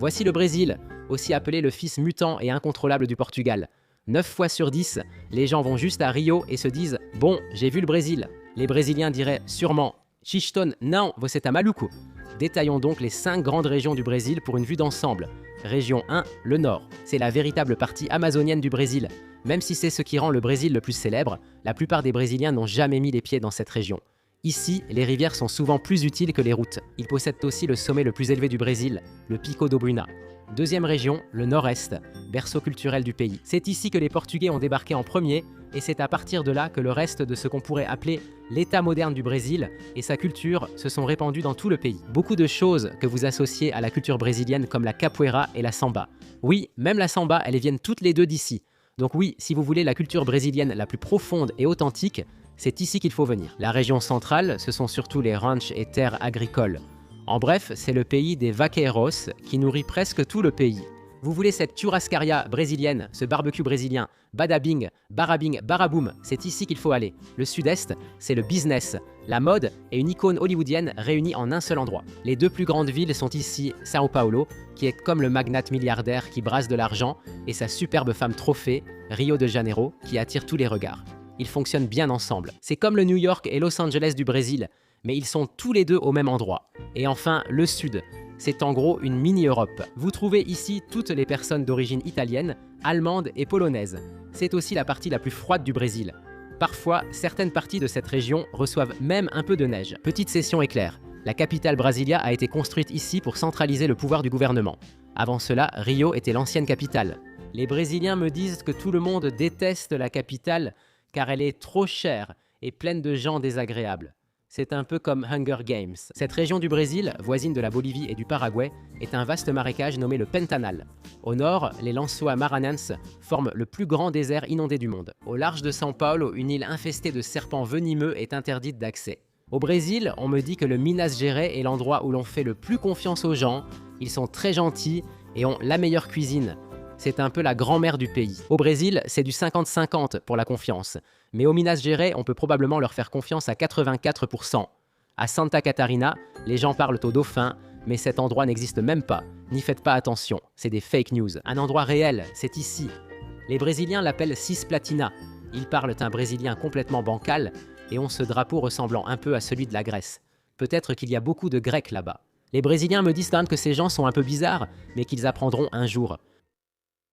Voici le Brésil, aussi appelé le fils mutant et incontrôlable du Portugal. 9 fois sur 10, les gens vont juste à Rio et se disent « Bon, j'ai vu le Brésil ». Les Brésiliens diraient sûrement « Chiston, não, você tá maluco ». Détaillons donc les 5 grandes régions du Brésil pour une vue d'ensemble. Région 1, le Nord. C'est la véritable partie amazonienne du Brésil. Même si c'est ce qui rend le Brésil le plus célèbre, la plupart des Brésiliens n'ont jamais mis les pieds dans cette région. Ici, les rivières sont souvent plus utiles que les routes. Ils possèdent aussi le sommet le plus élevé du Brésil, le Pico do Bruna. Deuxième région, le Nord-Est, berceau culturel du pays. C'est ici que les Portugais ont débarqué en premier, et c'est à partir de là que le reste de ce qu'on pourrait appeler l'état moderne du Brésil et sa culture se sont répandus dans tout le pays. Beaucoup de choses que vous associez à la culture brésilienne comme la capoeira et la samba. Oui, même la samba, elles viennent toutes les deux d'ici. Donc oui, si vous voulez la culture brésilienne la plus profonde et authentique, c'est ici qu'il faut venir. La région centrale, ce sont surtout les ranchs et terres agricoles. En bref, c'est le pays des vaqueiros qui nourrit presque tout le pays. Vous voulez cette churrascaria brésilienne, ce barbecue brésilien, badabing, barabing, baraboum, c'est ici qu'il faut aller. Le sud-est, c'est le business, la mode et une icône hollywoodienne réunies en un seul endroit. Les 2 plus grandes villes sont ici São Paulo, qui est comme le magnate milliardaire qui brasse de l'argent, et sa superbe femme trophée, Rio de Janeiro, qui attire tous les regards. Ils fonctionnent bien ensemble. C'est comme le New York et Los Angeles du Brésil, mais ils sont tous les deux au même endroit. Et enfin, le Sud. C'est en gros une mini-Europe. Vous trouvez ici toutes les personnes d'origine italienne, allemande et polonaise. C'est aussi la partie la plus froide du Brésil. Parfois, certaines parties de cette région reçoivent même un peu de neige. Petite session éclair. La capitale Brasilia a été construite ici pour centraliser le pouvoir du gouvernement. Avant cela, Rio était l'ancienne capitale. Les Brésiliens me disent que tout le monde déteste la capitale car elle est trop chère et pleine de gens désagréables. C'est un peu comme Hunger Games. Cette région du Brésil, voisine de la Bolivie et du Paraguay, est un vaste marécage nommé le Pantanal. Au nord, les Lençóis Maranhenses forment le plus grand désert inondé du monde. Au large de São Paulo, une île infestée de serpents venimeux est interdite d'accès. Au Brésil, on me dit que le Minas Gerais est l'endroit où l'on fait le plus confiance aux gens. Ils sont très gentils et ont la meilleure cuisine. C'est un peu la grand-mère du pays. Au Brésil, c'est du 50-50 pour la confiance. Mais au Minas Gerais, on peut probablement leur faire confiance à 84%. À Santa Catarina, les gens parlent au dauphin, mais cet endroit n'existe même pas. N'y faites pas attention, c'est des fake news. Un endroit réel, c'est ici. Les Brésiliens l'appellent Cisplatina. Ils parlent un brésilien complètement bancal et ont ce drapeau ressemblant un peu à celui de la Grèce. Peut-être qu'il y a beaucoup de Grecs là-bas. Les Brésiliens me disent quand même que ces gens sont un peu bizarres, mais qu'ils apprendront un jour.